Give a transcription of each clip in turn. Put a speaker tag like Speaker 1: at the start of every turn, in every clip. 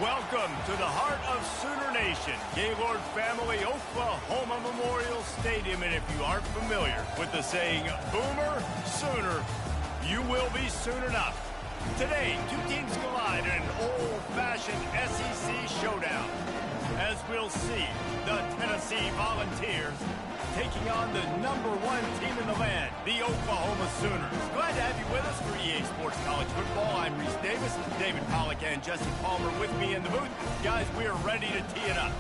Speaker 1: Welcome to the heart of Sooner Nation, Gaylord Family Oklahoma Memorial Stadium. And if you aren't familiar with the saying, Boomer Sooner, you will be soon enough. Today, two teams collide in an old-fashioned SEC showdown. As we'll see, the Tennessee Volunteers taking on the #1 team in the land, the Oklahoma Sooners. Glad to have you with us for EA Sports College Football. I'm Reese Davis, David Pollack, and Jesse Palmer with me in the booth. Guys, we are ready to tee it up.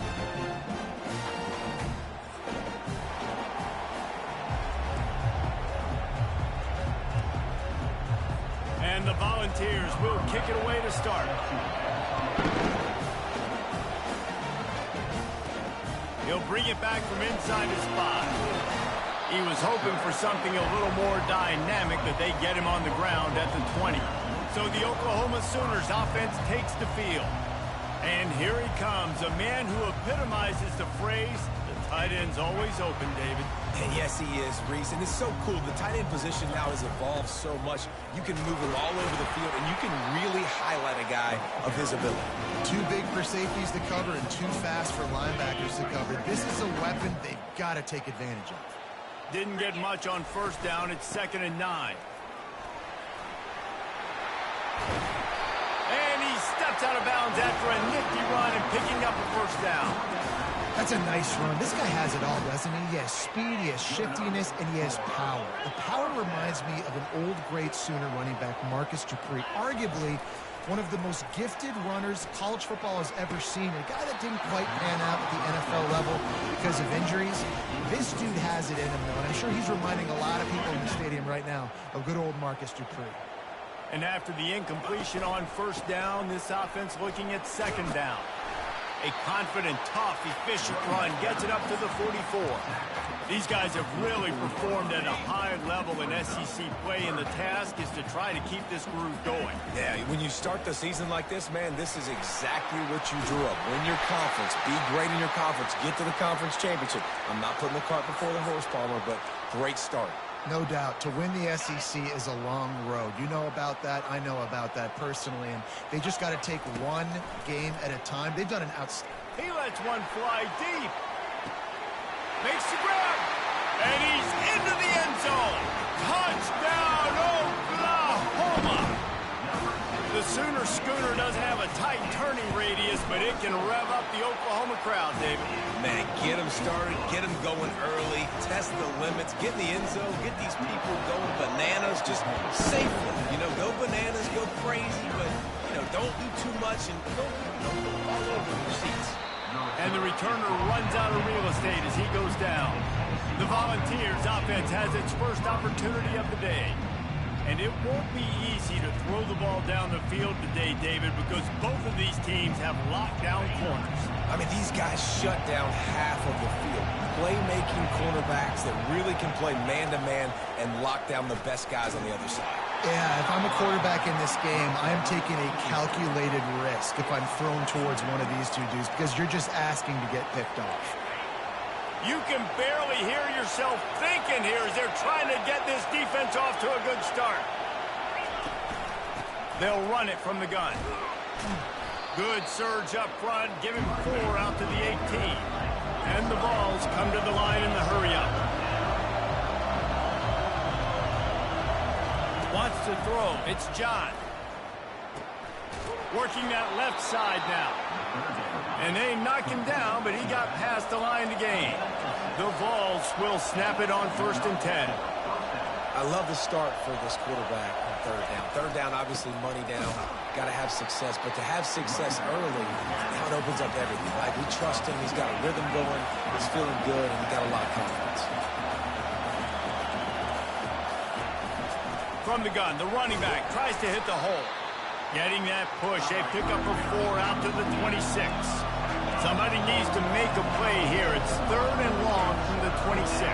Speaker 1: And the Volunteers will kick it away to start. He'll bring it back from inside his 5. He was hoping for something a little more dynamic, that they get him on the ground at the 20. So the Oklahoma Sooners offense takes the field. And here he comes, a man who epitomizes the phrase, the tight end's always open, David.
Speaker 2: And yes, he is, Reese. And it's so cool. The tight end position now has evolved so much. You can move him all over the field, and you can really highlight a guy of his ability.
Speaker 3: Too big for safeties to cover and too fast for linebackers to cover. This is a weapon they've got to take advantage of.
Speaker 1: Didn't get much on first down. It's 2nd and 9. And he steps out of bounds after a nifty run and picking up a first down.
Speaker 3: That's a nice run. This guy has it all, doesn't he? He has speed, he has shiftiness, and he has power. The power reminds me of an old, great Sooner running back, Marcus Dupree. Arguably one of the most gifted runners college football has ever seen. A guy that didn't quite pan out at the NFL level because of injuries. This dude has it in him, though, and I'm sure he's reminding a lot of people in the stadium right now of good old Marcus Dupree.
Speaker 1: And after the incompletion on first down, this offense looking at 2nd down. A confident, tough, efficient run gets it up to the 44. These guys have really performed at a high level in SEC play, and the task is to try to keep this groove going.
Speaker 2: Yeah, when you start the season like this, man, this is exactly what you drew up. Win your conference, be great in your conference, get to the conference championship. I'm not putting the cart before the horse, Palmer, but great start.
Speaker 3: No doubt. To win the SEC is a long road. You know about that. I know about that personally. And they just got to take one game at a time. They've done an outstanding.
Speaker 1: He lets one fly deep. Makes the grab. And he's into the end zone. Touchdown, Oklahoma. The Sooner Schooner doesn't have a tight turning radius, but it can rev up the Oklahoma crowd, David.
Speaker 2: Man, get them started, get them going early, test the limits, get in the end zone, get these people going bananas, just safely. You know, go bananas, go crazy, but, you know, don't do too much and don't fall over your seats.
Speaker 1: And the returner runs out of real estate as he goes down. The Volunteers offense has its first opportunity of the day. And it won't be easy to throw the ball down the field today, David, because both of these teams have lockdown corners.
Speaker 2: I mean, these guys shut down half of the field. Playmaking cornerbacks that really can play man-to-man and lock down the best guys on the other side.
Speaker 3: Yeah, if I'm a quarterback in this game, I am taking a calculated risk if I'm thrown towards one of these two dudes, because you're just asking to get picked off.
Speaker 1: You can barely hear yourself thinking here as they're trying to get this defense off to a good start. They'll run it from the gun. Good surge up front, give him 4 out to the 18. And the balls come to the line in the hurry-up. Wants to throw. It's John. Working that left side now. And they knock him down, but he got past the line to gain. The Vols will snap it on 1st and 10.
Speaker 2: I love the start for this quarterback on 3rd down. 3rd down, obviously money down. Got to have success, but to have success early, now it opens up everything. Like, we trust him. He's got a rhythm going. He's feeling good, and he's got a lot of confidence.
Speaker 1: From the gun, the running back tries to hit the hole. Getting that push, a pickup of 4 out to the 26. Somebody needs to make a play here. It's 3rd and long from the 26.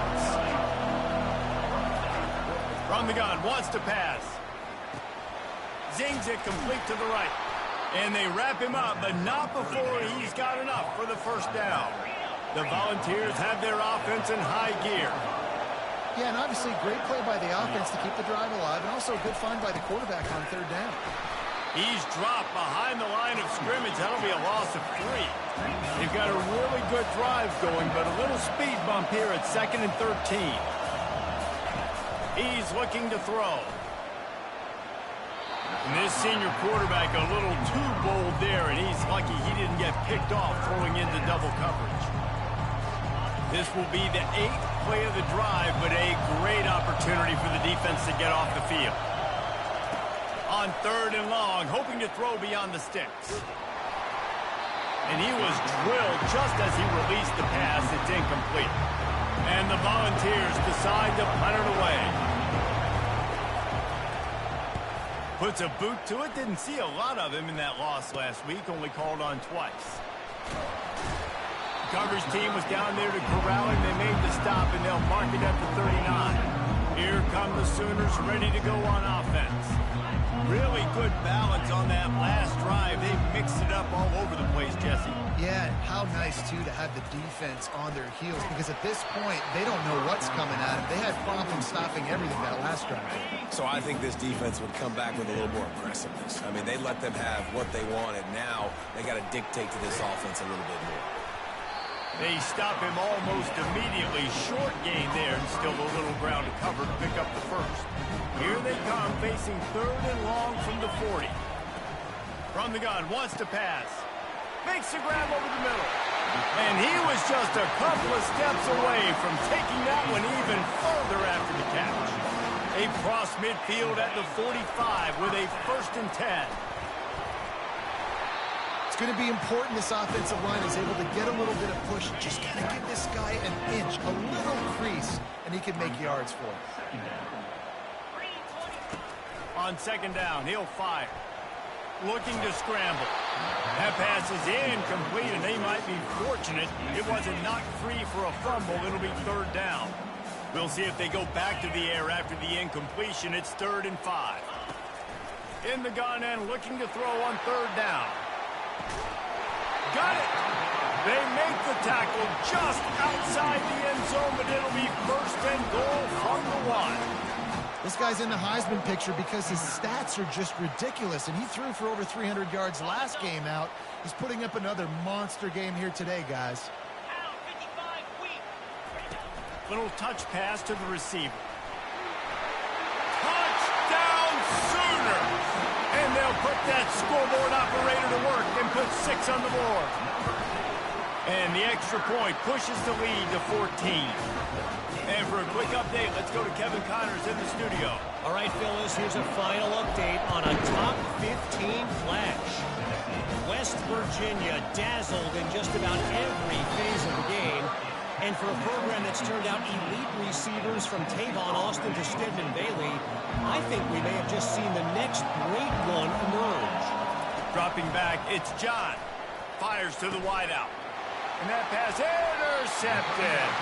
Speaker 1: From the gun, wants to pass. Zings it complete to the right. And they wrap him up, but not before he's got enough for the first down. The Volunteers have their offense in high gear.
Speaker 3: Yeah, and obviously great play by the offense to keep the drive alive, and also a good find by the quarterback on 3rd down.
Speaker 1: He's dropped behind the line of scrimmage. That'll be a loss of 3. They've got a really good drive going, but a little speed bump here at 2nd and 13. He's looking to throw. And this senior quarterback a little too bold there, and he's lucky he didn't get picked off throwing into double coverage. This will be the 8th play of the drive, but a great opportunity for the defense to get off the field. On 3rd and long, hoping to throw beyond the sticks. And he was drilled just as he released the pass. It's incomplete. And the Volunteers decide to punt it away. Puts a boot to it. Didn't see a lot of him in that loss last week. Only called on twice. The coverage team was down there to corral him. They made the stop, and they'll mark it at the 39. Here come the Sooners ready to go on offense. Really good balance on that last drive. They mixed it up all over the place, Jesse.
Speaker 3: Yeah, and how nice, too, to have the defense on their heels, because at this point, they don't know what's coming at them. They had problems stopping everything that last drive.
Speaker 2: So I think this defense would come back with a little more aggressiveness. I mean, they let them have what they wanted. Now they got to dictate to this offense a little bit more.
Speaker 1: They stop him almost immediately. Short gain there, and still a little ground to cover to pick up the first. Here they come, facing 3rd and long from the 40. From the gun, wants to pass. Makes a grab over the middle. And he was just a couple of steps away from taking that one even further after the catch. Across midfield at the 45 with a 1st and 10.
Speaker 3: It's going to be important this offensive line is able to get a little bit of push. Just got to give this guy an inch, a little crease, and he can make yards for it.
Speaker 1: On 2nd down, he'll fire. Looking to scramble. That pass is incomplete, and they might be fortunate it wasn't knocked free for a fumble. It'll be 3rd down. We'll see if they go back to the air after the incompletion. It's 3rd and 5. In the gun and looking to throw on 3rd down. Got it! They make the tackle just outside the end zone, but it'll be 1st and goal from the 1.
Speaker 3: This guy's in the Heisman picture because his stats are just ridiculous, and he threw for over 300 yards last game out. He's putting up another monster game here today, guys.
Speaker 1: Little touch pass to the receiver. Touchdown Sooners! And they'll put that scoreboard operator to work and put 6 on the board. And the extra point pushes the lead to 14. And for a quick update, let's go to Kevin Connors in the studio.
Speaker 4: All right, Phyllis, here's a final update on a top 15 flash. West Virginia dazzled in just about every phase of the game. And for a program that's turned out elite receivers from Tavon Austin to Stedman Bailey, I think we may have just seen the next great one emerge.
Speaker 1: Dropping back, it's John. Fires to the wideout. And that pass intercepted.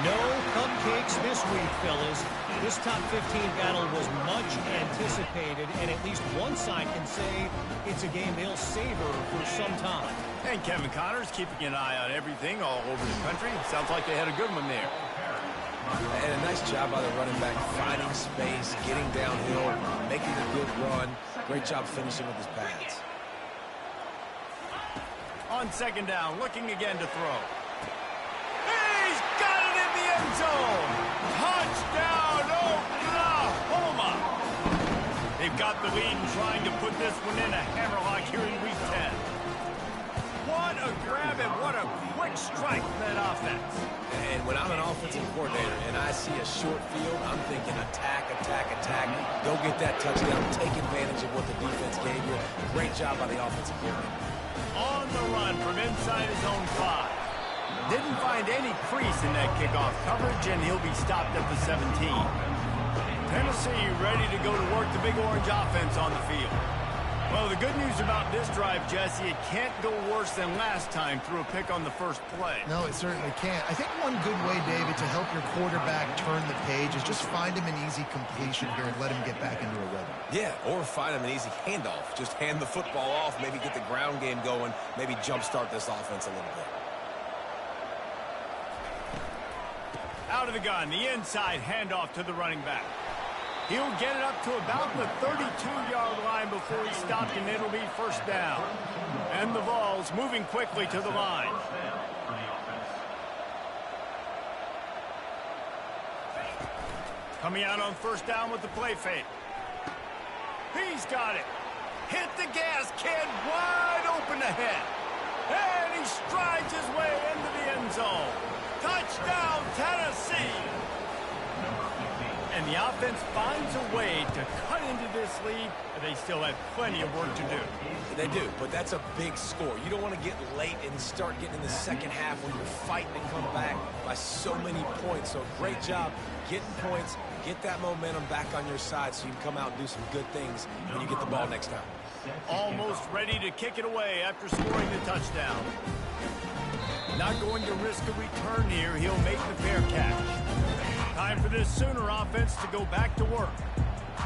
Speaker 4: No cupcakes this week, fellas. This top 15 battle was much anticipated, and at least one side can say it's a game they'll savor for some time.
Speaker 1: And Kevin Connors keeping an eye on everything all over the country. Sounds like they had a good one there.
Speaker 2: And a nice job by the running back, finding space, getting downhill, making a good run. Great job finishing with his pads.
Speaker 1: On 2nd down, looking again to throw. He's got it in the end zone. Touchdown, Oklahoma. They've got the lead and trying to put this one in a hammerlock here in week 10. What a grab and what a quick strike from that offense.
Speaker 2: And when I'm an offensive coordinator and I see a short field, I'm thinking attack, attack, attack. Go get that touchdown. Take advantage of what the defense gave you. Great job by the offensive coordinator.
Speaker 1: On the run from inside his own 5. Didn't find any crease in that kickoff coverage, and he'll be stopped at the 17. Tennessee ready to go to work the Big Orange offense on the field. Well, the good news about this drive, Jesse, it can't go worse than last time through a pick on the first play.
Speaker 3: No, it certainly can't. I think one good way, David, to help your quarterback turn the page is just find him an easy completion here and let him get back into a rhythm.
Speaker 2: Yeah, or find him an easy handoff. Just hand the football off, maybe get the ground game going, maybe jumpstart this offense a little bit.
Speaker 1: Out of the gun, the inside handoff to the running back. He'll get it up to about the 32-yard line before he's stopped, and it'll be first down. And the Vols moving quickly to the line. Coming out on first down with the play fake. He's got it. Hit the gas, kid. Wide open ahead. And he strides his way into the end zone. Touchdown, Tennessee. And the offense finds a way to cut into this lead, but they still have plenty of work to do.
Speaker 2: They do, but that's a big score. You don't want to get late and start getting in the second half when you're fighting to come back by so many points. So great job getting points, get that momentum back on your side so you can come out and do some good things when you get the ball next time.
Speaker 1: Almost ready to kick it away after scoring the touchdown. Not going to risk a return here. He'll make the fair catch. Time for this Sooner offense to go back to work.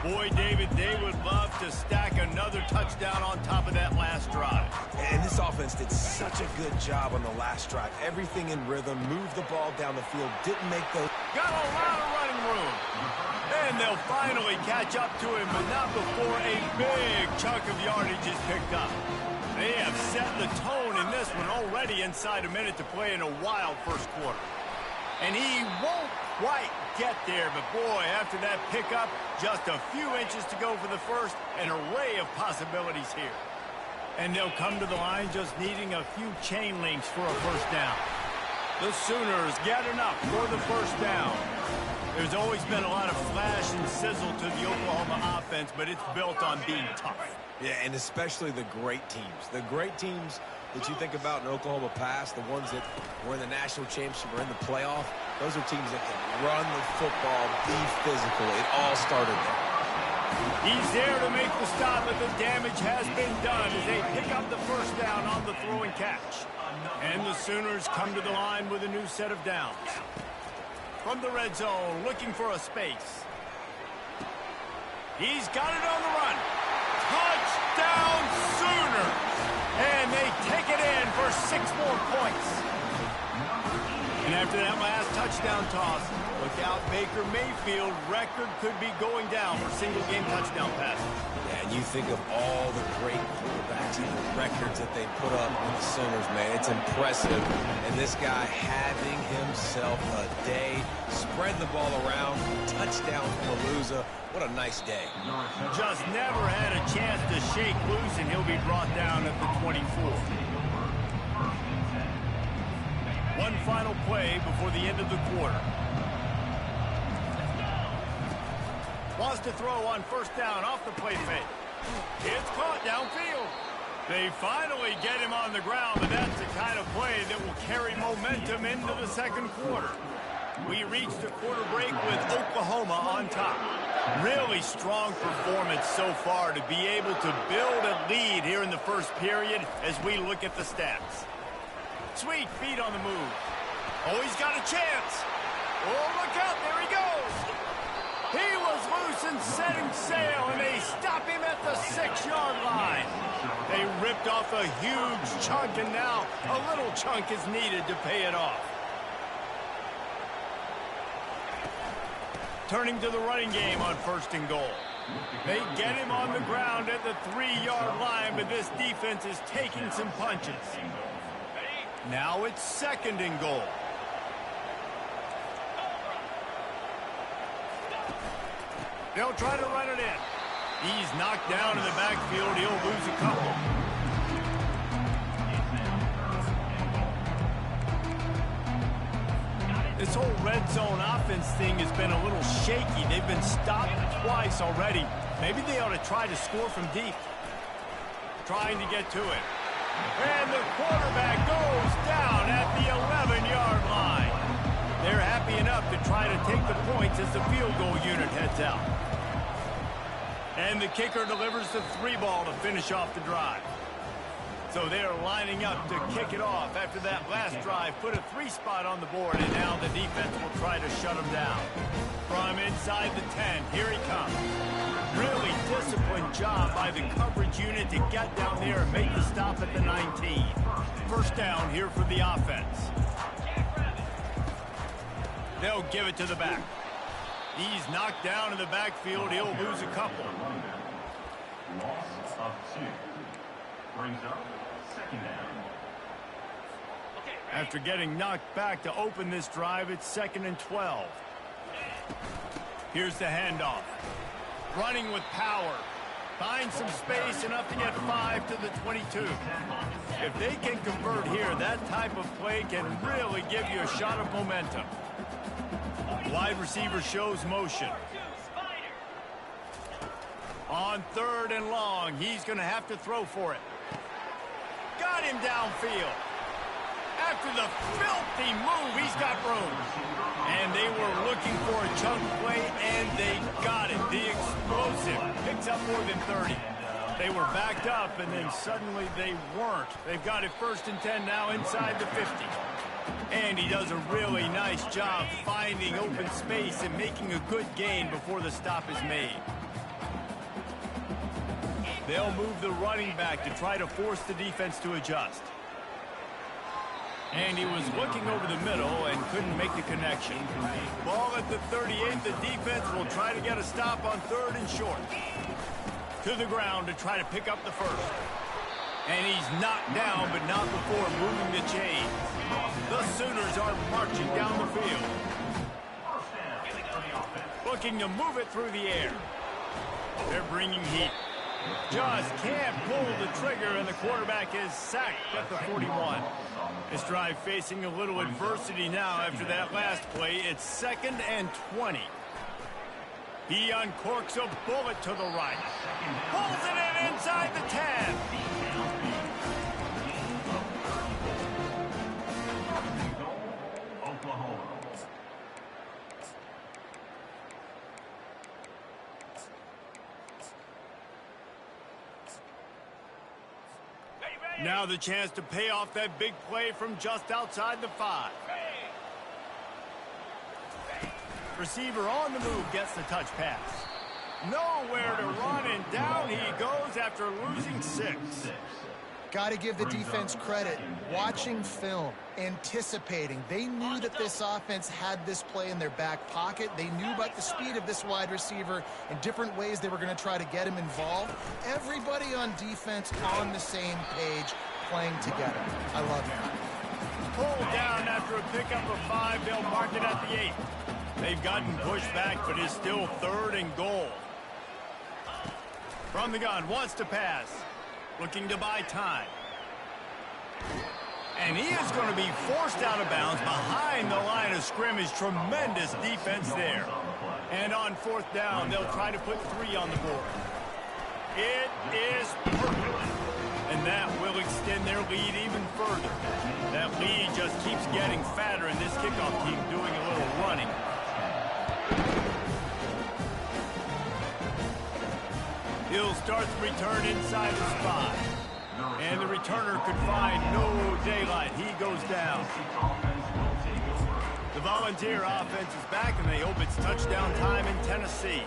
Speaker 1: Boy, David, they would love to stack another touchdown on top of that last drive.
Speaker 2: And this offense did such a good job on the last drive. Everything in rhythm, moved the ball down the field, didn't make those...
Speaker 1: Got a lot of running room. And they'll finally catch up to him, but not before a big chunk of yardage is picked up. They have set the tone in this one already inside a minute to play in a wild first quarter. And he won't quite get there, but boy, after that pickup, just a few inches to go for the first, an array of possibilities here. And they'll come to the line just needing a few chain links for a first down. The Sooners get enough for the first down. There's always been a lot of flash and sizzle to the Oklahoma offense, but it's built on being tough.
Speaker 2: Yeah, and especially the great teams. The great teams that you think about in Oklahoma past, the ones that were in the national championship or in the playoff, those are teams that can run the football, be physical. It all started there.
Speaker 1: He's there to make the stop, but the damage has been done as they pick up the first down on the throw and catch. And the Sooners come to the line with a new set of downs. From the red zone, looking for a space. He's got it on the run. Touchdown, Sooners! And they take it in for 6 more points. And after that last touchdown toss, look out, Baker Mayfield record could be going down for single-game touchdown passes.
Speaker 2: Yeah, and you think of all the great quarterbacks and the records that they put up in the Sooners, man. It's impressive. And this guy having himself a day, spread the ball around, touchdown Palooza. What a nice day.
Speaker 1: Just never had a chance to shake loose, and he'll be brought down at the 24. One final play before the end of the quarter. Wants to throw on first down off the play fake. It's caught downfield. They finally get him on the ground, but that's the kind of play that will carry momentum into the second quarter. We reached the quarter break with Oklahoma on top. Really strong performance so far to be able to build a lead here in the first period as we look at the stats. Sweet feet on the move. Oh, he's got a chance. Oh, look out. There he goes. He was loose and setting sail, and they stop him at the 6-yard line. They ripped off a huge chunk, and now a little chunk is needed to pay it off. Turning to the running game on first and goal. They get him on the ground at the 3-yard line, but this defense is taking some punches. Now it's second and goal. They'll try to run it in. He's knocked down in the backfield. He'll lose a couple. This whole red zone offense thing has been a little shaky. They've been stopped twice already. Maybe they ought to try to score from deep. Trying to get to it. And the quarterback goes down at the 11-yard line. They're happy enough to try to take the points as the field goal unit heads out. And the kicker delivers the 3-ball to finish off the drive. So they're lining up to kick it off after that last drive. Put a 3 spot on the board, and now the defense will try to shut them down. From inside the 10, here he comes. Really disciplined job by the coverage unit to get down there and make the stop at the 19. First down here for the offense. They'll give it to the back. He's knocked down in the backfield. He'll lose a couple.
Speaker 5: Loss of 2. Brings up second down.
Speaker 1: After getting knocked back to open this drive, it's 2nd and 12. Here's the handoff. Running with power. Finds some space, enough to get 5 to the 22. If they can convert here, that type of play can really give you a shot of momentum. Wide receiver shows motion. On 3rd and long, he's going to have to throw for it. Got him downfield. After the filthy move, he's got room. And they were looking for a chunk play, and they got it. The explosive picks up more than 30. They were backed up, and then suddenly they weren't. They've got it 1st and 10 now inside the 50. And he does a really nice job finding open space and making a good gain before the stop is made. They'll move the running back to try to force the defense to adjust. And he was looking over the middle and couldn't make the connection. Ball at the 38. The defense will try to get a stop on 3rd and short. To the ground to try to pick up the first. And he's knocked down, but not before moving the chain. The Sooners are marching down the field. Looking to move it through the air. They're bringing heat. Just can't pull the trigger, and the quarterback is sacked at the 41. This drive facing a little adversity now after that last play. It's 2nd and 20. He uncorks a bullet to the right. Pulls it in inside the 10. Now the chance to pay off that big play from just outside the 5. Receiver on the move gets the touch pass. Nowhere to run, and down he goes after losing 6.
Speaker 3: Got to give the defense credit. Watching film, anticipating. They knew that this offense had this play in their back pocket. They knew about the speed of this wide receiver and different ways they were going to try to get him involved. Everybody on defense on the same page, playing together. I love it.
Speaker 1: Pulled down after a pickup of 5. They'll mark it at the 8. They've gotten pushed back, but it's still 3rd and goal. From the gun, wants to pass. Looking to buy time. And he is going to be forced out of bounds behind the line of scrimmage. Tremendous defense there. And on 4th down, they'll try to put 3 on the board. It is perfect. And that will extend their lead even further. That lead just keeps getting fatter, and this kickoff team doing a little running. He'll start the return inside his 5. And the returner could find no daylight. He goes down. The Volunteer offense is back, and they hope it's touchdown time in Tennessee.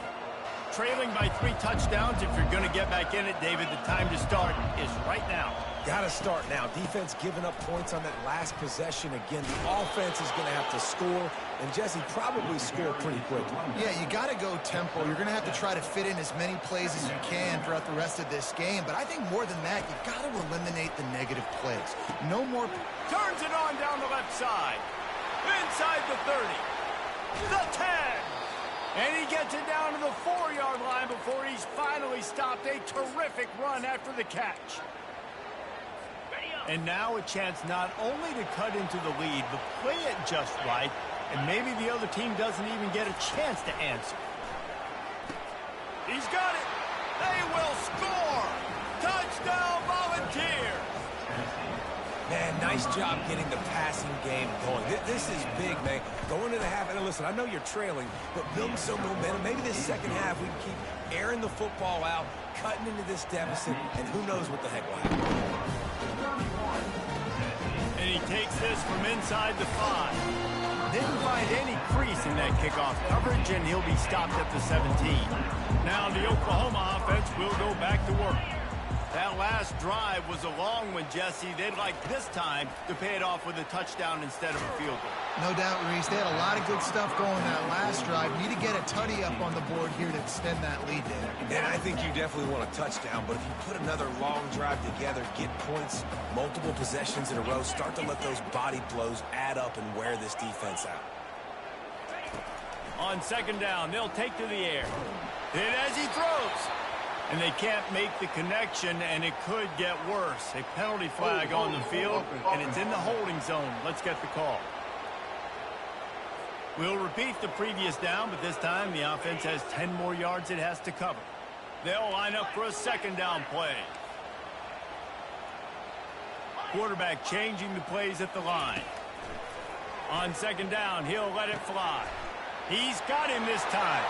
Speaker 1: Trailing by 3 touchdowns, if you're going to get back in it, David, the time to start is right now.
Speaker 2: Got to start now. Defense giving up points on that last possession. Again, the offense is going to have to score, and Jesse probably score pretty quickly.
Speaker 3: Yeah, you got to go tempo. You're going to have to try to fit in as many plays as you can throughout the rest of this game. But I think more than that, you got to eliminate the negative plays. No more.
Speaker 1: Turns it on down the left side. Inside the 30. The 10. And he gets it down to the 4-yard line before he's finally stopped. A terrific run after the catch. And now a chance not only to cut into the lead, but play it just right, and maybe the other team doesn't even get a chance to answer. He's got it. They will score. Touchdown, Volunteers.
Speaker 2: Man, nice job getting the passing game going. This is big, man. Going to the half, and listen, I know you're trailing, but building some momentum. Maybe this second half we can keep airing the football out, cutting into this deficit, and who knows what the heck will happen.
Speaker 1: And he takes this from inside the 5. Didn't find any crease in that kickoff coverage, and he'll be stopped at the 17. Now the Oklahoma offense will go back to work. That last drive was a long one, Jesse. They'd like this time to pay it off with a touchdown instead of a field goal.
Speaker 3: No doubt, Reese. They had a lot of good stuff going that last drive. Need to get a tutty up on the board here to extend that lead there.
Speaker 2: And I think you definitely want a touchdown, but if you put another long drive together, get points, multiple possessions in a row, start to let those body blows add up and wear this defense out.
Speaker 1: On second down, they'll take to the air. Hit as he throws. And they can't make the connection, and it could get worse. A penalty flag on the field, and it's in the holding zone. Let's get the call. We'll repeat the previous down, but this time the offense has 10 more yards it has to cover. They'll line up for a second down play. Quarterback changing the plays at the line. On second down, he'll let it fly. He's got him this time.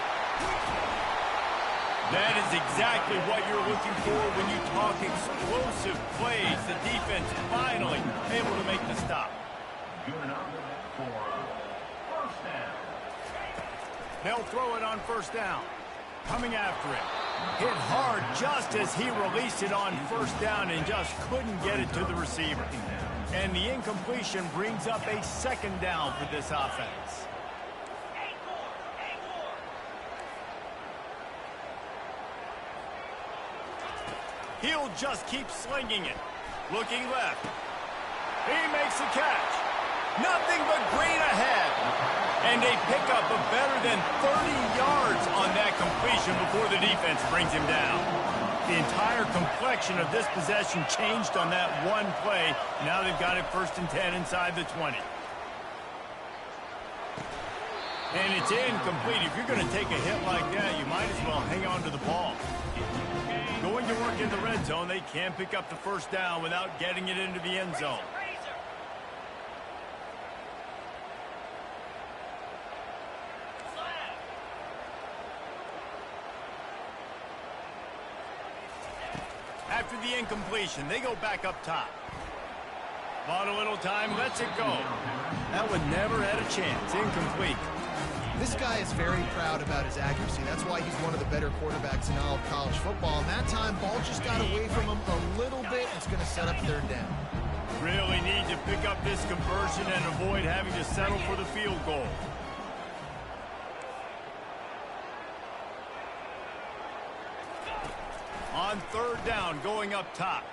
Speaker 1: That is exactly what you're looking for when you talk explosive plays. The defense finally able to make the stop.
Speaker 5: Good enough for first down.
Speaker 1: They'll throw it on first down. Coming after it. Hit hard just as he released it on first down and just couldn't get it to the receiver. And the incompletion brings up a second down for this offense. He'll just keep slinging it. Looking left. He makes the catch. Nothing but green ahead. And a pickup of better than 30 yards on that completion before the defense brings him down. The entire complexion of this possession changed on that one play. Now they've got it 1st and 10 inside the 20. And it's incomplete. If you're going to take a hit like that, you might as well hang on to the ball. Going to work in the red zone, they can't pick up the first down without getting it into the end zone. After the incompletion, they go back up top. Bought a little time, lets it go. That one never had a chance. Incomplete.
Speaker 3: This guy is very proud about his accuracy. That's why he's one of the better quarterbacks in all of college football. And that time, ball just got away from him a little bit. It's going to set up third down.
Speaker 1: Really need to pick up this conversion and avoid having to settle for the field goal. On third down, going up top.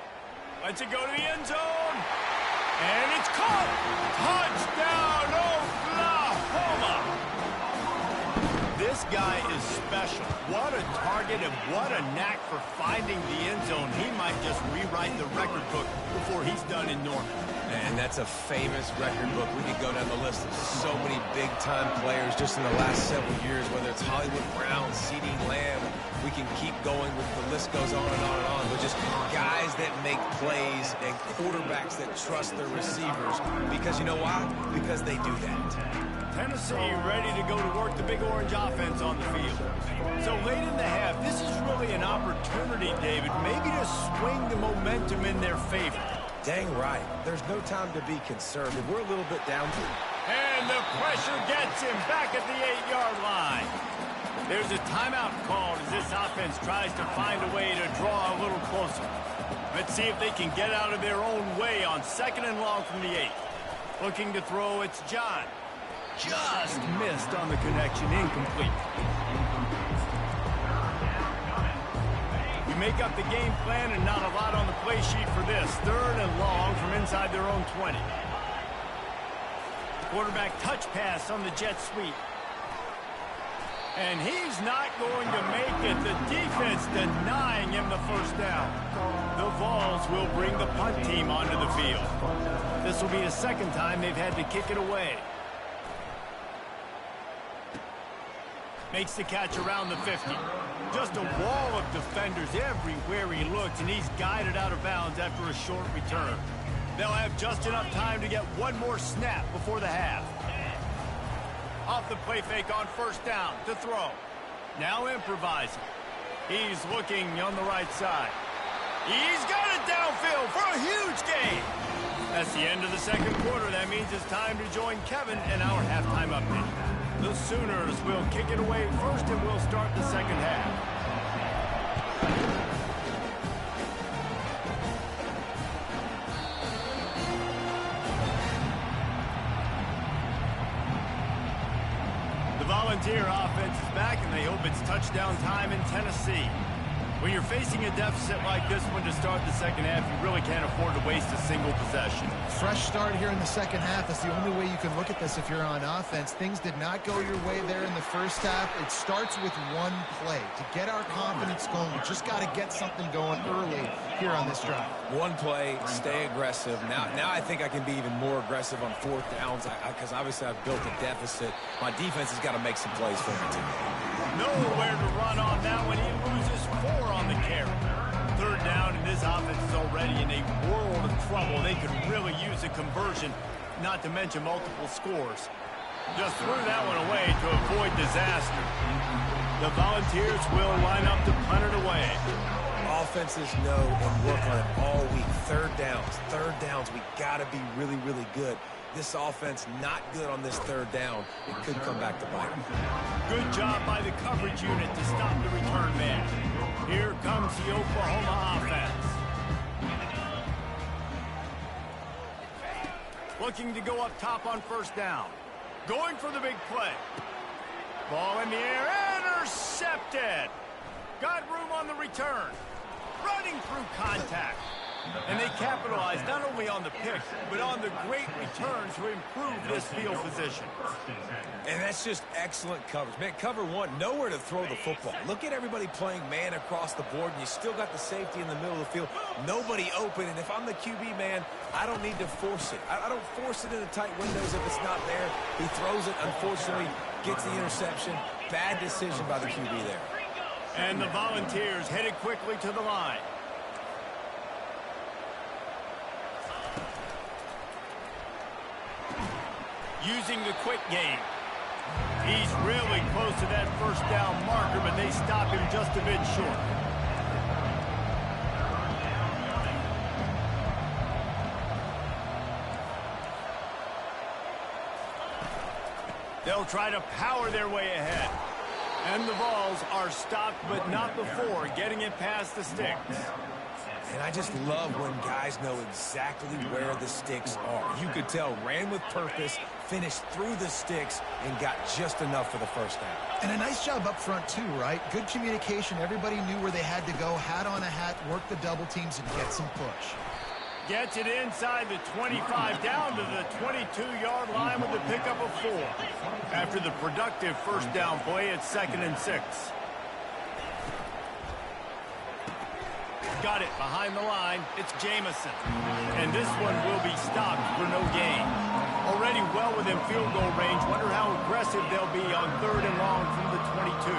Speaker 1: Lets it go to the end zone. And it's caught. Touchdown, Oklahoma. This guy is special. What a target and what a knack for finding the end zone. He might just rewrite the record book before he's done in Norman.
Speaker 2: Man, that's a famous record book. We could go down the list of so many big-time players just in the last several years, whether it's Hollywood Brown, CeeDee Lamb. We can keep going with the list goes on and on and on. But just guys that make plays and quarterbacks that trust their receivers. Because you know why? Because they do that.
Speaker 1: Tennessee ready to go to work the Big Orange offense on the field. So late in the half, this is really an opportunity, David, maybe to swing the momentum in their favor.
Speaker 2: Dang right. There's no time to be conservative. We're a little bit down.
Speaker 1: And the pressure gets him back at the 8-yard line. There's a timeout called as this offense tries to find a way to draw a little closer. Let's see if they can get out of their own way on 2nd and long from the 8. Looking to throw, it's John. Just missed on the connection, incomplete. You make up the game plan and not a lot on the play sheet for this. 3rd and long from inside their own 20. Quarterback touch pass on the jet sweep. And he's not going to make it. The defense denying him the first down. The Vols will bring the punt team onto the field. This will be the 2nd time they've had to kick it away. Makes the catch around the 50. Just a wall of defenders everywhere he looks, and he's guided out of bounds after a short return. They'll have just enough time to get one more snap before the half. Off the play fake on first down to throw. Now improvising. He's looking on the right side. He's got it downfield for a huge gain. That's the end of the 2nd quarter. That means it's time to join Kevin in our halftime update. The Sooners will kick it away first, and we'll start the 2nd half. Volunteer offense is back, and they hope it's touchdown time in Tennessee. When you're facing a deficit like this one to start the second half, you really can't afford to waste a single possession.
Speaker 3: Fresh start here in the second half is the only way you can look at this if you're on offense. Things did not go your way there in the first half. It starts with one play. To get our confidence going, we just got to get something going early here on this drive.
Speaker 2: One play, stay aggressive. Now I think I can be even more aggressive on fourth downs because obviously I've built a deficit. My defense has got to make some plays for me too.
Speaker 1: Nowhere to run on that when he loses 4 on the carry. Third down, and this offense is already in a world of trouble. They could really use a conversion, not to mention multiple scores. Just threw that one away to avoid disaster. The Volunteers will line up to punt it away.
Speaker 2: Offenses know and work on it all week. Third downs, we got to be really, really good. This offense not good on this third down. It could come back to bite them.
Speaker 1: Good job by the coverage unit to stop the return man. Here comes the Oklahoma offense. Looking to go up top on first down. Going for the big play. Ball in the air, intercepted. Got room on the return. Running through contact. And they capitalized not only on the pick, but on the great return to improve this field position.
Speaker 2: And that's just excellent coverage. Man, cover one, nowhere to throw the football. Look at everybody playing man across the board, and you still got the safety in the middle of the field. Nobody open, and if I'm the QB, man, I don't need to force it. I don't force it into tight windows if it's not there. He throws it, unfortunately, gets the interception. Bad decision by the QB there.
Speaker 1: And the Volunteers headed quickly to the line. Using the quick game. He's really close to that first down marker, but they stop him just a bit short. They'll try to power their way ahead. And the Vols are stopped, but not before getting it past the sticks.
Speaker 2: And I just love when guys know exactly where the sticks are. You could tell, ran with purpose, finished through the sticks, and got just enough for the first down.
Speaker 3: And a nice job up front, too, right? Good communication. Everybody knew where they had to go, hat on a hat, work the double teams, and get some push.
Speaker 1: Gets it inside the 25, down to the 22-yard line with the pickup of 4. After the productive first down play, it's 2nd and 6. Got it behind the line. It's Jamison. And this one will be stopped for no gain. Already well within field goal range. Wonder how aggressive they'll be on 3rd and long from the 22.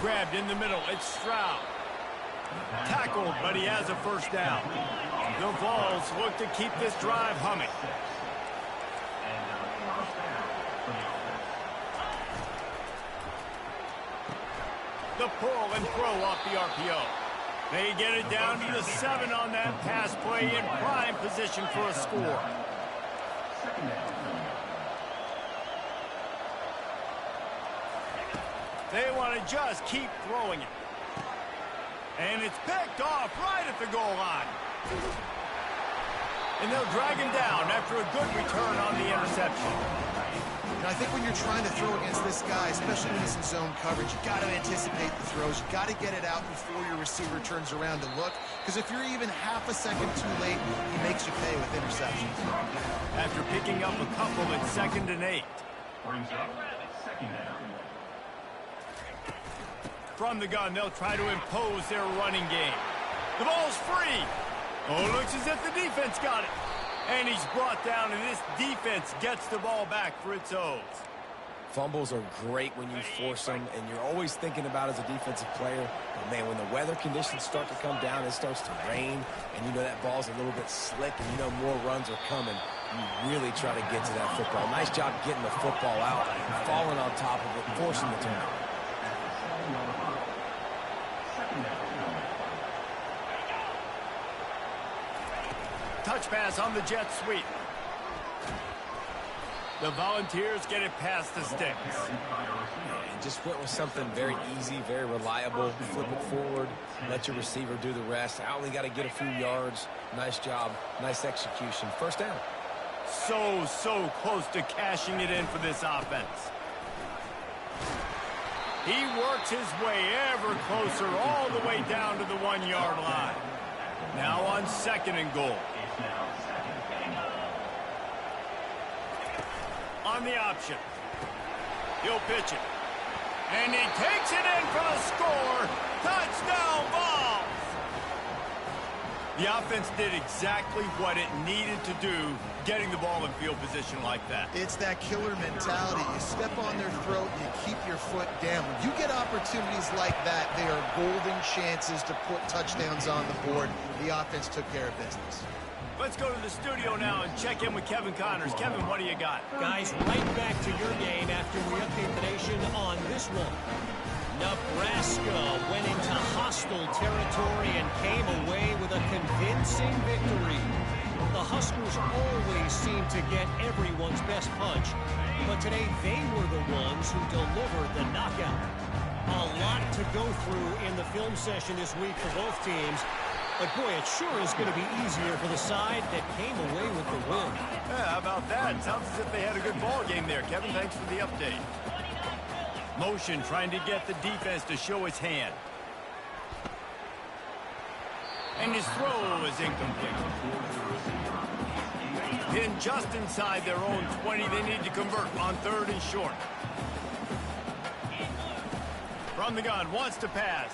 Speaker 1: Grabbed in the middle. It's Stroud. Tackled, but he has a first down. The Vols look to keep this drive humming. The pull and throw off the RPO. They get it down to the 7 on that pass play in prime position for a score. They want to just keep throwing it. And it's picked off right at the goal line. And they'll drag him down after a good return on the interception.
Speaker 3: And I think when you're trying to throw against this guy, especially when he's in zone coverage, you got to anticipate the throws. You got to get it out before your receiver turns around to look. Because if you're even half a second too late, he makes you pay with interceptions.
Speaker 1: After picking up a couple, it's 2nd and 8.
Speaker 5: Brings up 2nd down.
Speaker 1: From the gun, they'll try to impose their running game. The ball's free. Oh, looks as if the defense got it. And he's brought down, and this defense gets the ball back for its own.
Speaker 2: Fumbles are great when you force them, and you're always thinking about as a defensive player, but man, when the weather conditions start to come down, it starts to rain, and you know that ball's a little bit slick, and you know more runs are coming. You really try to get to that football. Nice job getting the football out, falling on top of it, forcing the turnover.
Speaker 1: Touch pass on the jet sweep. The Volunteers get it past the sticks.
Speaker 2: And just went with something very easy, very reliable. Flip it forward, let your receiver do the rest. I only got to get a few yards. Nice job, nice execution. First down.
Speaker 1: so close to cashing it in for this offense. He works his way ever closer all the way down to the 1-yard line. Now on 2nd and goal. On the option. He'll pitch it. And he takes it in for the score. Touchdown, Vols! The offense did exactly what it needed to do, getting the ball in field position like that.
Speaker 3: It's that killer mentality. You step on their throat, you keep your foot down. When you get opportunities like that, they are golden chances to put touchdowns on the board. The offense took care of business.
Speaker 1: Let's go to the studio now and check in with Kevin Connors. Kevin, what do you got?
Speaker 4: Guys, right back to your game after we update the nation on this one. Nebraska went into hostile territory and came away with a convincing victory. The Huskers always seem to get everyone's best punch, but today they were the ones who delivered the knockout. A lot to go through in the film session this week for both teams, but boy, it sure is going to be easier for the side that came away with the win.
Speaker 1: Yeah, how about that? Sounds as if they had a good ball game there. Kevin, thanks for the update. Motion trying to get the defense to show his hand. And his throw is incomplete. Then just inside their own 20, they need to convert on 3rd and short. From the gun, wants to pass.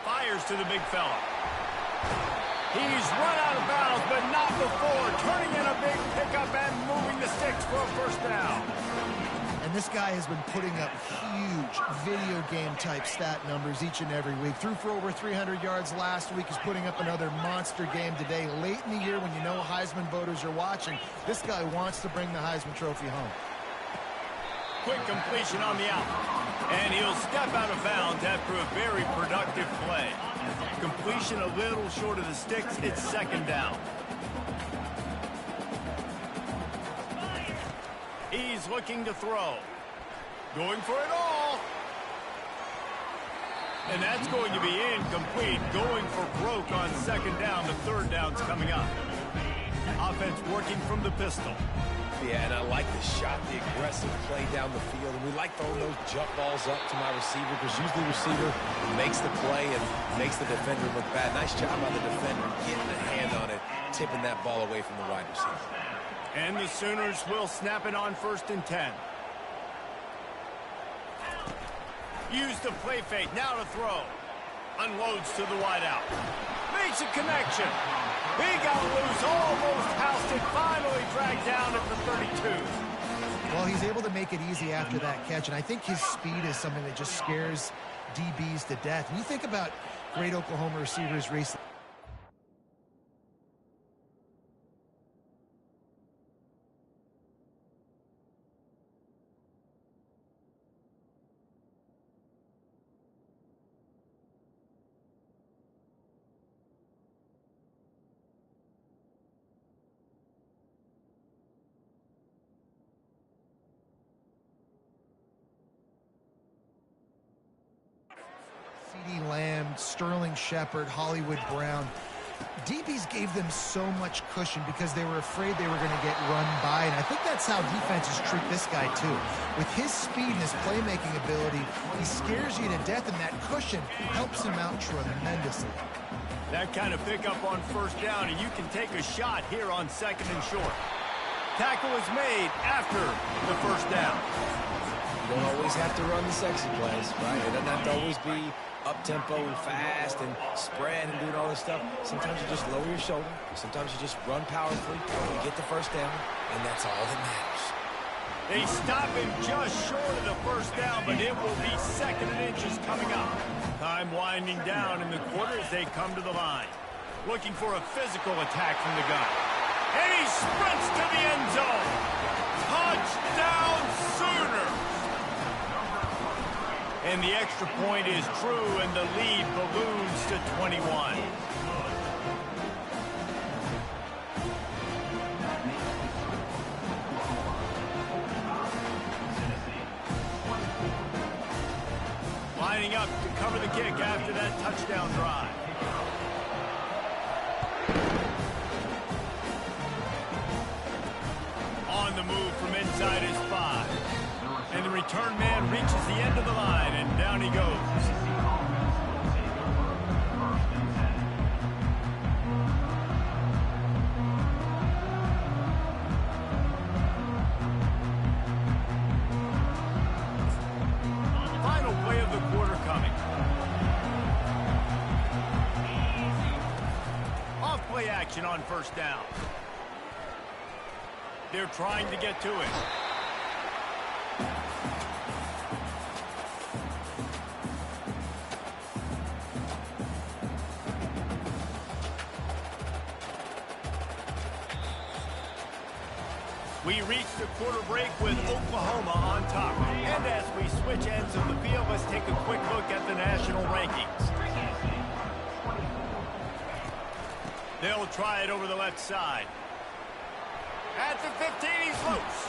Speaker 1: Fires to the big fella. He's run out of bounds, but not before turning in a big pickup and moving the sticks for a 1st down.
Speaker 3: And this guy has been putting up huge video game type stat numbers each and every week. Threw for over 300 yards last week. He's putting up another monster game today. Late in the year when you know Heisman voters are watching, this guy wants to bring the Heisman Trophy home.
Speaker 1: Quick completion on the out. And he'll step out of bounds after a very productive play. Completion a little short of the sticks. It's 2nd down. He's looking to throw. Going for it all. And that's going to be incomplete. Going for broke on 2nd down. The 3rd down's coming up. Offense working from the pistol.
Speaker 2: Yeah, and I like the shot, the aggressive play down the field. And we like throwing those jump balls up to my receiver because usually the receiver makes the play and makes the defender look bad. Nice job by the defender getting a hand on it, tipping that ball away from the wide receiver.
Speaker 1: And the Sooners will snap it on 1st and 10. Use the play fake, now to throw. Unloads to the wideout. Makes a connection. He got loose, almost housed it, finally dragged down at the 32.
Speaker 3: Well, he's able to make it easy after that catch, and I think his speed is something that just scares DBs to death. When you think about great Oklahoma receivers recently, CeeDee Lamb, Sterling Shepard, Hollywood Brown. DBs gave them so much cushion because they were afraid they were going to get run by, and I think that's how defenses treat this guy too. With his speed and his playmaking ability, he scares you to death, and that cushion helps him out tremendously.
Speaker 1: That kind of pickup on 1st down, and you can take a shot here on 2nd and short. Tackle is made after the 1st down.
Speaker 2: You don't always have to run the sexy plays, right? It doesn't have to always be up-tempo and fast and spread and doing all this stuff. Sometimes you just lower your shoulder. Sometimes you just run powerfully. You get the 1st down, and that's all that matters.
Speaker 1: They stop him just short of the 1st down, but it will be 2nd and inches coming up. Time winding down in the quarter as they come to the line. Looking for a physical attack from the gun. And he sprints to the end zone. Touchdown, Sooners! And the extra point is true, and the lead balloons to 21. Lining up to cover the kick after that touchdown drive. play action on first down. They're trying to get to it. We reach the quarter break with Oklahoma on top. And as we switch ends of the field, let's take a quick look at the national rankings. They'll try it over the left side. At the 15, he's loose.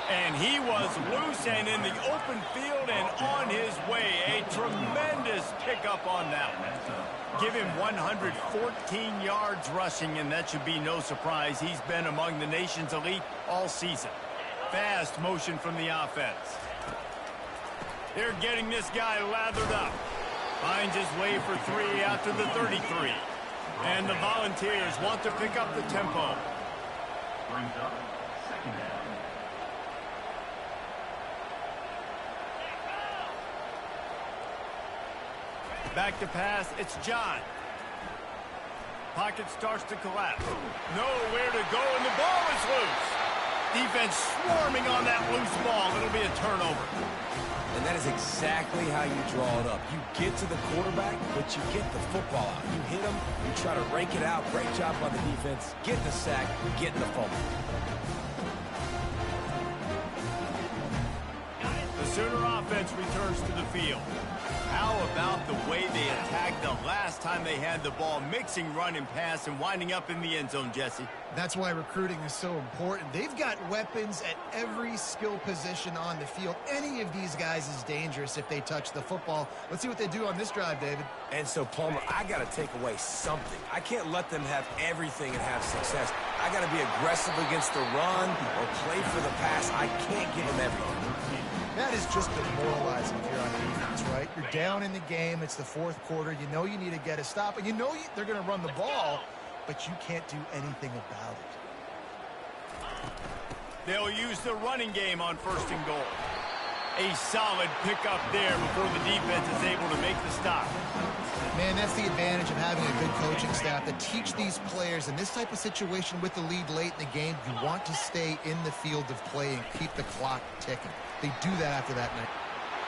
Speaker 1: And he was loose and in the open field and on his way. A tremendous pickup on that one. Give him 114 yards rushing, and that should be no surprise. He's been among the nation's elite all season. Fast motion from the offense. They're getting this guy lathered up. Finds his way for 3 after the 33. And the Volunteers want to pick up the tempo.
Speaker 5: Brings up second down.
Speaker 1: Back to pass, it's John. Pocket starts to collapse. Nowhere to go, and the ball is loose. Defense swarming on that loose ball. It'll be a turnover.
Speaker 2: And that is exactly how you draw it up. You get to the quarterback, but you get the football out. You hit him, you try to rake it out. Great job by the defense. Get the sack, get the fumble.
Speaker 1: The Sooner offense returns to the field. How about the way they attacked the last time they had the ball, mixing run and pass and winding up in the end zone, Jesse?
Speaker 3: That's why recruiting is so important. They've got weapons at every skill position on the field. Any of these guys is dangerous if they touch the football. Let's see what they do on this drive, David.
Speaker 2: And so, Palmer, I got to take away something. I can't let them have everything and have success. I got to be aggressive against the run or play for the pass. I can't give them everything.
Speaker 3: That is just demoralizing if you're on defense, right? You're down in the game. It's the fourth quarter. You know you need to get a stop, and you know they're going to run the ball, but you can't do anything about it.
Speaker 1: They'll use the running game on first and goal. A solid pickup there before the defense is able to make the stop.
Speaker 3: Man, that's the advantage of having a good coaching staff that teach these players in this type of situation with the lead late in the game. You want to stay in the field of play and keep the clock ticking. They do that after that night.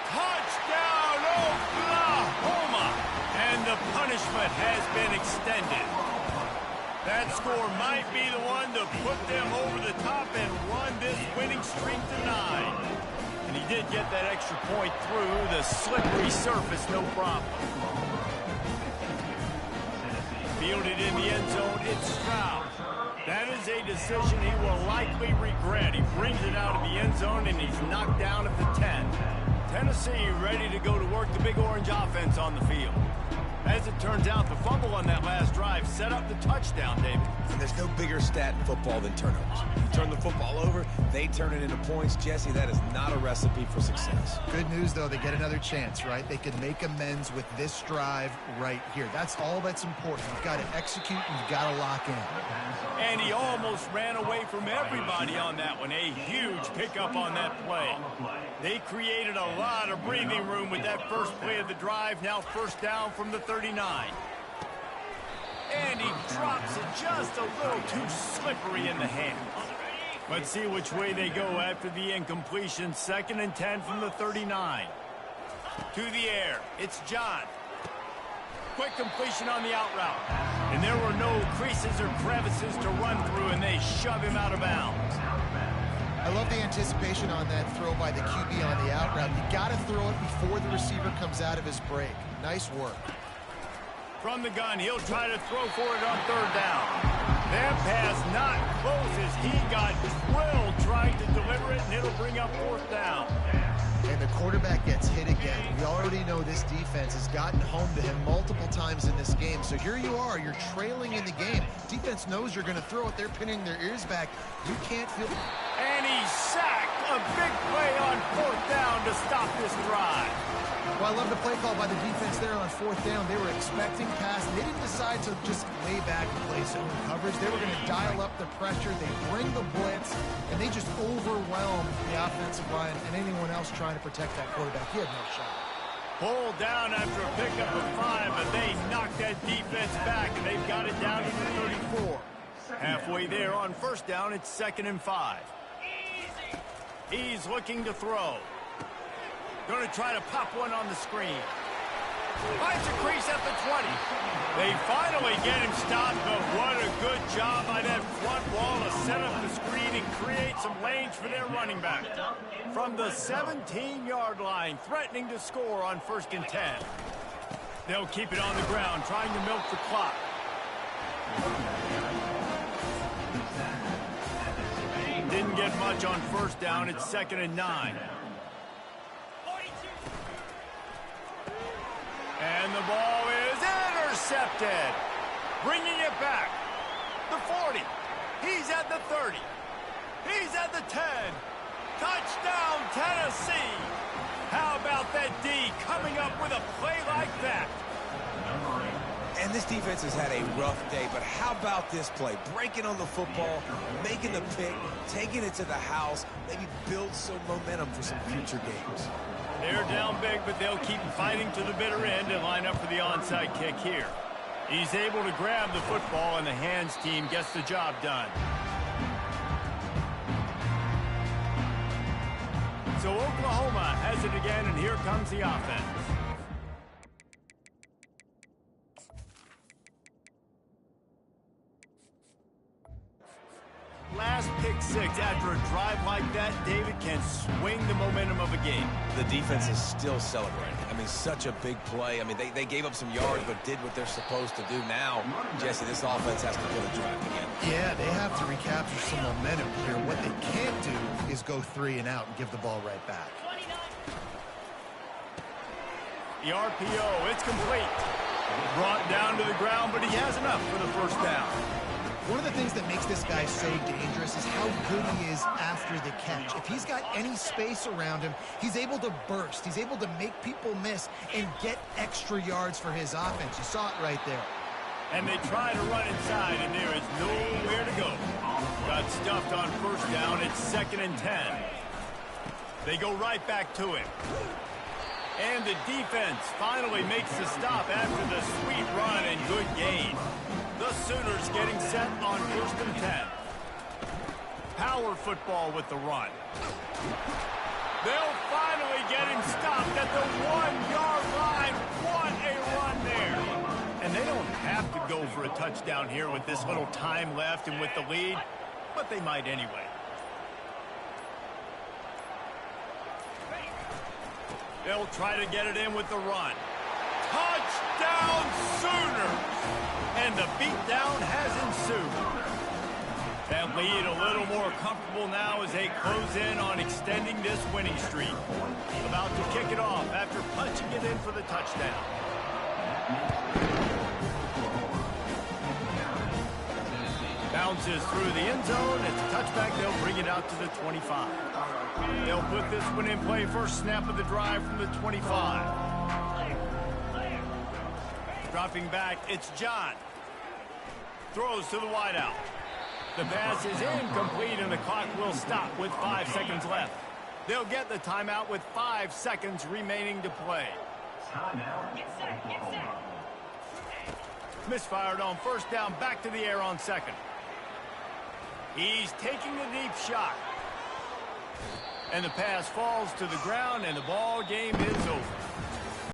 Speaker 1: Touchdown, Oklahoma! And the punishment has been extended. That score might be the one to put them over the top and run this winning streak to 9. And he did get that extra point through the slippery surface, no problem. Fielded in the end zone, it's Stroud. That is a decision he will likely regret. He brings it out of the end zone, and he's knocked down at the 10. Tennessee ready to go to work the Big Orange offense on the field. As it turns out, the fumble on that last drive set up the touchdown, David.
Speaker 2: And there's no bigger stat in football than turnovers. You turn the football over, they turn it into points. Jesse, that is not a recipe for success.
Speaker 3: Good news, though, they get another chance, right? They can make amends with this drive right here. That's all that's important. You've got to execute, and you've got to lock in.
Speaker 1: And he almost ran away from everybody on that one. A huge pickup on that play. They created a lot of breathing room with that first play of the drive. Now first down from the 39. And he drops it just a little too slippery in the hands. Let's see which way they go after the incompletion. 2nd and 10 from the 39. To the air. It's John. Quick completion on the out route. And there were no creases or crevices to run through, and they shove him out of bounds.
Speaker 3: I love the anticipation on that throw by the QB on the out route. You got to throw it before the receiver comes out of his break. Nice work.
Speaker 1: From the gun, he'll try to throw for it on 3rd down. That pass not close as he got drilled trying to deliver it, and it'll bring up 4th down.
Speaker 3: And the quarterback gets hit again. We already know this defense has gotten home to him multiple times in this game. So here you are, you're trailing in the game. Defense knows you're going to throw it. They're pinning their ears back. You can't feel it.
Speaker 1: And he sacked. A big play on 4th down to stop this drive.
Speaker 3: Well, I love the play call by the defense there on 4th down. They were expecting pass. They didn't decide to just lay back and play zone coverage. They were going to dial up the pressure. They bring the blitz, and they just overwhelm the offensive line and anyone else trying to protect that quarterback. He had no shot.
Speaker 1: Pulled down after a pickup of 5, but they knocked that that defense back, and they've got it down to the 34. Halfway there on first down, it's 2nd and 5. He's looking to throw. Going to try to pop one on the screen. Finds a crease at the 20. They finally get him stopped, but what a good job by that front wall to set up the screen and create some lanes for their running back. From the 17-yard line, threatening to score on 1st and 10. They'll keep it on the ground, trying to milk the clock. Didn't get much on first down. It's 2nd and 9. And the ball is intercepted. Bringing it back. The 40. He's at the 30. He's at the 10. Touchdown, Tennessee. How about that D coming up with a play like that?
Speaker 2: And this defense has had a rough day, but how about this play? Breaking on the football, making the pick, taking it to the house, maybe build some momentum for some future games.
Speaker 1: They're down big, but they'll keep fighting to the bitter end and line up for the onside kick here. He's able to grab the football, and the hands team gets the job done. So Oklahoma has it again, and here comes the offense. Last pick 6 after a drive like that, David can swing the momentum of a game.
Speaker 2: The defense is still celebrating. I mean, such a big play. I mean, they gave up some yards, but did what they're supposed to do. Now, Jesse, this offense has to put a drive together.
Speaker 3: Yeah, they have to recapture some momentum here. What they can't do is go 3 and out and give the ball right back.
Speaker 1: The RPO, it's complete. Brought down to the ground, but he has enough for the first down.
Speaker 3: One of the things that makes this guy so dangerous is how good he is after the catch. If he's got any space around him, he's able to burst. He's able to make people miss and get extra yards for his offense. You saw it right there.
Speaker 1: And they try to run inside, and there is nowhere to go. Got stuffed on first down. It's 2nd and 10. They go right back to him. And the defense finally makes the stop after the sweet run and good gain. The Sooners getting set on 1st and 10. Power football with the run. They'll finally get him stopped at the 1-yard line. What a run there. And they don't have to go for a touchdown here with this little time left and with the lead, but they might anyway. They'll try to get it in with the run. Touchdown Sooners! And the beatdown has ensued. That lead a little more comfortable now as they close in on extending this winning streak. About to kick it off after punching it in for the touchdown. Bounces through the end zone. It's a touchback. They'll bring it out to the 25. They'll put this one in play. First snap of the drive from the 25. Dropping back, it's John. Throws to the wideout. The pass is incomplete, and the clock will stop with 5 seconds left. They'll get the timeout with 5 seconds remaining to play. Misfired on first down, back to the air on 2nd. He's taking a deep shot. And the pass falls to the ground, and the ball game is over.